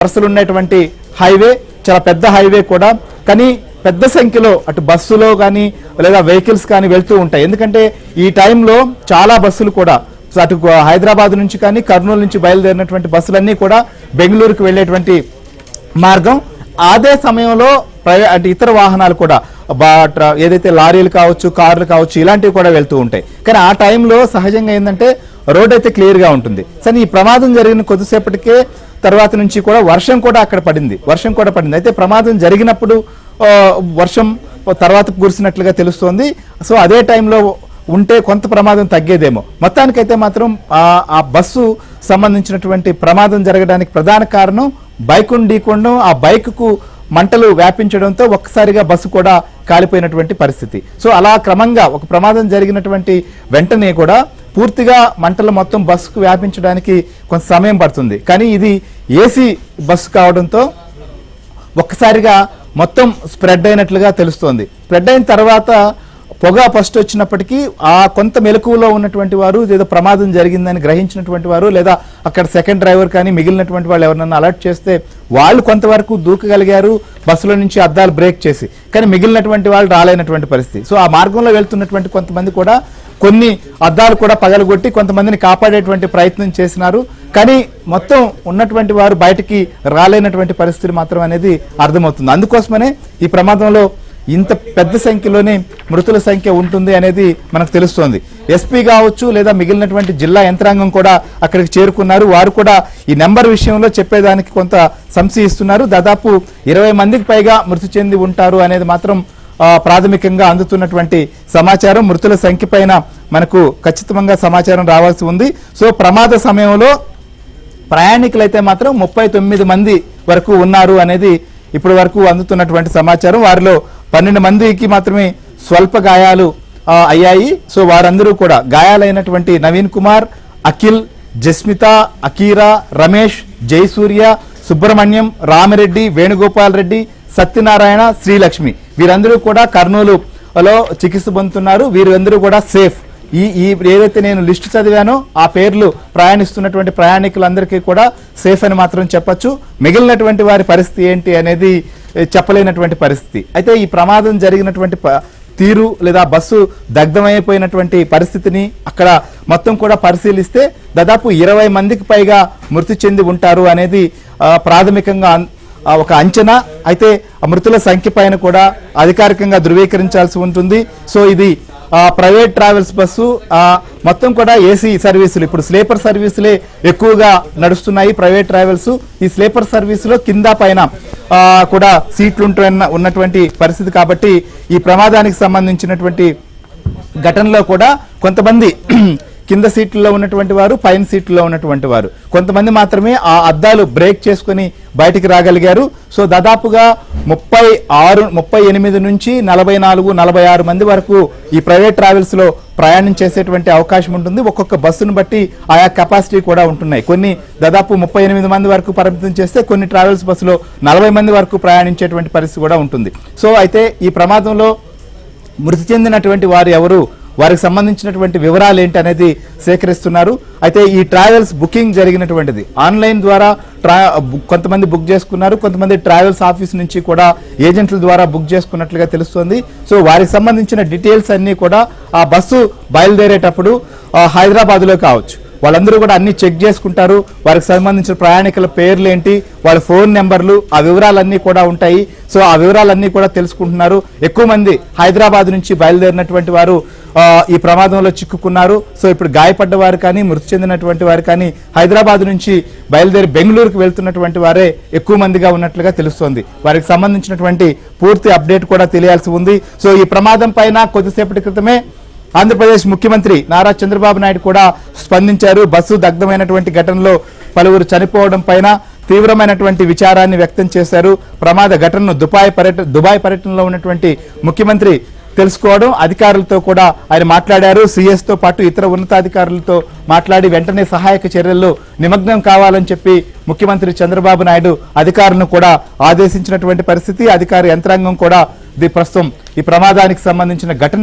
వరుసలు ఉన్నటువంటి హైవే చాలా పెద్ద హైవే కూడా, కానీ పెద్ద సంఖ్యలో అటు బస్సులో కానీ లేదా వెహికల్స్ కానీ వెళ్తూ ఉంటాయి. ఎందుకంటే ఈ టైంలో చాలా బస్సులు కూడా అటు హైదరాబాద్ నుంచి కానీ కర్నూలు నుంచి బయలుదేరినటువంటి బస్సులన్నీ కూడా బెంగళూరుకు వెళ్ళేటువంటి మార్గం. అదే సమయంలో అంటే ఇతర వాహనాలు కూడా ఏదైతే లారీలు కావచ్చు, కార్లు కావచ్చు, ఇలాంటివి కూడా వెళ్తూ ఉంటాయి. కానీ ఆ టైంలో సహజంగా ఏంటంటే రోడ్ అయితే క్లియర్గా ఉంటుంది. కానీ ఈ ప్రమాదం జరిగిన కొద్దిసేపటికే తర్వాత నుంచి కూడా వర్షం కూడా అక్కడ పడింది. అయితే ప్రమాదం జరిగినప్పుడు వర్షం తర్వాత కురిసినట్లుగా తెలుస్తోంది. సో అదే టైంలో ఉంటే కొంత ప్రమాదం తగ్గేదేమో. మొత్తానికైతే మాత్రం ఆ బస్సు సంబంధించినటువంటి ప్రమాదం జరగడానికి ప్రధాన కారణం బైకును ఢీకొనడం, ఆ బైకుకు మంటలు వ్యాపించడంతో ఒక్కసారిగా బస్సు కూడా కాలిపోయినటువంటి పరిస్థితి. సో అలా క్రమంగా ఒక ప్రమాదం జరిగినటువంటి వెంటనే కూడా పూర్తిగా మంటలు మొత్తం బస్సుకు వ్యాపించడానికి కొంత సమయం పడుతుంది. కానీ ఇది ఏసీ బస్సు కావడంతో ఒక్కసారిగా మొత్తం స్ప్రెడ్ అయినట్లుగా తెలుస్తోంది. స్ప్రెడ్ అయిన తర్వాత పొగ ఫస్ట్ వచ్చినప్పటికీ ఆ కొంత మెలకువలో ఉన్నటువంటి వారు, ఏదో ప్రమాదం జరిగిందని గ్రహించినటువంటి వారు, లేదా అక్కడ సెకండ్ డ్రైవర్ కానీ మిగిలినటువంటి వాళ్ళు ఎవరినన్నా అలర్ట్ చేస్తే వాళ్ళు కొంతవరకు దూకగలిగారు బస్సులో నుంచి అద్దాలు బ్రేక్ చేసి. కానీ మిగిలినటువంటి వాళ్ళు రాలేనటువంటి పరిస్థితి. సో ఆ మార్గంలో వెళ్తున్నటువంటి కొంతమంది కూడా కొన్ని అద్దాలు కూడా పగలగొట్టి కొంతమందిని కాపాడేటువంటి ప్రయత్నం చేసినారు. కానీ మొత్తం ఉన్నటువంటి వారు బయటికి రాలేనటువంటి పరిస్థితి మాత్రం అనేది అర్థమవుతుంది. అందుకోసమనే ఈ ప్రమాదంలో ఇంత పెద్ద సంఖ్యలోనే మృతుల సంఖ్య ఉంటుంది అనేది మనకు తెలుస్తోంది. ఎస్పీ కావచ్చు లేదా మిగిలినటువంటి జిల్లా యంత్రాంగం కూడా అక్కడికి చేరుకున్నారు. వారు కూడా ఈ నెంబర్ విషయంలో చెప్పేదానికి కొంత సంశయిస్తున్నారు. దాదాపు 20 మందికి పైగా మృతి చెంది ఉంటారు అనేది మాత్రం ప్రాథమికంగా అందుతున్నటువంటి సమాచారం. మృతుల సంఖ్య పైన మనకు ఖచ్చితంగా సమాచారం రావాల్సి ఉంది. సో ప్రమాద సమయంలో ప్రయాణికులైతే మాత్రం 39 మంది వరకు ఉన్నారు అనేది ఇప్పటి వరకు అందుతున్నటువంటి సమాచారం. వారిలో 12 మందికి మాత్రమే స్వల్ప గాయాలు అయ్యాయి. సో వారందరూ కూడా గాయాలైనటువంటి నవీన్ కుమార్, అఖిల్, జస్మిత, అకీరా, రమేష్, జయసూర్య, సుబ్రహ్మణ్యం, రామిరెడ్డి, వేణుగోపాల్ రెడ్డి, సత్యనారాయణ, శ్రీలక్ష్మి వీరందరూ కూడా కర్నూలులో చికిత్స పొందుతున్నారు. వీరందరూ కూడా సేఫ్. ఈ ఏదైతే నేను లిస్టు చదివానో ఆ పేర్లు ప్రయాణిస్తున్నటువంటి ప్రయాణికులందరికీ కూడా సేఫ్ అని మాత్రం చెప్పొచ్చు. మిగిలినటువంటి వారి పరిస్థితి ఏంటి అనేది చెప్పలేనటువంటి పరిస్థితి. అయితే ఈ ప్రమాదం జరిగినటువంటి తీరు లేదా బస్సు దగ్ధమైపోయినటువంటి పరిస్థితిని అక్కడ మొత్తం కూడా పరిశీలిస్తే దాదాపు 20 మందికి పైగా మృతి చెంది ఉంటారు అనేది ప్రాథమికంగా ఒక అంచనా. అయితే మృతుల సంఖ్య పైన కూడా అధికారికంగా ధృవీకరించాల్సి ఉంటుంది. సో ఇది ప్రైవేట్ ట్రావెల్స్ బస్సు మొత్తం కూడా ఏసీ సర్వీసులు, ఇప్పుడు స్లీపర్ సర్వీసులే ఎక్కువగా నడుస్తున్నాయి ప్రైవేట్ ట్రావెల్స్. ఈ స్లీపర్ సర్వీసులో కింద పైన కూడా సీట్లు ఉన్నటువంటి పరిస్థితి కాబట్టి ఈ ప్రమాదానికి సంబంధించినటువంటి ఘటనలో కూడా కొంతమంది కింద సీట్లలో ఉన్నటువంటి వారు, పైన సీట్లలో ఉన్నటువంటి వారు కొంతమంది మాత్రమే ఆ అద్దాలు బ్రేక్ చేసుకుని బయటికి రాగలిగారు. సో దాదాపుగా 38 నుంచి 44-46 మంది వరకు ఈ ప్రైవేట్ ట్రావెల్స్ లో ప్రయాణం చేసేటువంటి అవకాశం ఉంటుంది. ఒక్కొక్క బస్సును బట్టి ఆయా కెపాసిటీ కూడా ఉంటున్నాయి. కొన్ని దాదాపు 38 మంది వరకు పరిమితం చేస్తే కొన్ని ట్రావెల్స్ బస్సులో 40 మంది వరకు ప్రయాణించేటువంటి పరిస్థితి కూడా ఉంటుంది. సో అయితే ఈ ప్రమాదంలో మృతి చెందినటువంటి వారు ఎవరు, వారికి సంబంధించినటువంటి వివరాలు ఏంటి అనేది సేకరిస్తున్నారు. అయితే ఈ ట్రావెల్స్ బుకింగ్ జరిగినటువంటిది ఆన్లైన్ ద్వారా కొంతమంది బుక్ చేసుకున్నారు. కొంతమంది ట్రావెల్స్ ఆఫీస్ నుంచి కూడా ఏజెంట్ల ద్వారా బుక్ చేసుకున్నట్లుగా తెలుస్తోంది. సో వారికి సంబంధించిన డీటెయిల్స్ అన్నీ కూడా ఆ బస్సు బయలుదేరేటప్పుడు హైదరాబాద్లో కావచ్చు వాళ్ళందరూ కూడా అన్ని చెక్ చేసుకుంటారు. వారికి సంబంధించిన ప్రయాణికుల పేర్లు ఏంటి, వాళ్ళ ఫోన్ నెంబర్లు, ఆ వివరాలన్నీ కూడా ఉంటాయి. సో ఆ వివరాలన్నీ కూడా తెలుసుకుంటున్నారు. ఎక్కువ మంది హైదరాబాద్ నుంచి బయలుదేరినటువంటి వారు ఈ ప్రమాదంలో చిక్కుకున్నారు. సో ఇప్పుడు గాయపడ్డ వారు కానీ మృతి చెందినటువంటి వారు కానీ హైదరాబాద్ నుంచి బయలుదేరి బెంగళూరుకు వెళ్తున్నటువంటి వారే ఎక్కువ మందిగా ఉన్నట్లుగా తెలుస్తోంది. వారికి సంబంధించినటువంటి పూర్తి అప్డేట్ కూడా తెలియాల్సి ఉంది. సో ఈ ప్రమాదం పైన కొద్దిసేపటి క్రితమే ఆంధ్రప్రదేశ్ ముఖ్యమంత్రి నారా చంద్రబాబు నాయుడు కూడా స్పందించారు. బస్సు దగ్ధమైనటువంటి ఘటనలో పలువురు చనిపోవడం పైన తీవ్రమైనటువంటి విచారాన్ని వ్యక్తం చేశారు. ప్రమాద ఘటనను దుబాయ్ పర్యటనలో ఉన్నటువంటి ముఖ్యమంత్రి తెలుసుకోవడం, అధికారులతో కూడా ఆయన మాట్లాడారు. సిఎస్ తో పాటు ఇతర ఉన్నతాధికారులతో మాట్లాడి వెంటనే సహాయక చర్యల్లో నిమగ్నం కావాలని చెప్పి ముఖ్యమంత్రి చంద్రబాబు నాయుడు అధికారులను కూడా ఆదేశించినటువంటి పరిస్థితి. అధికార యంత్రాంగం కూడా ప్రస్తుతం ఈ ప్రమాదానికి సంబంధించిన ఘటన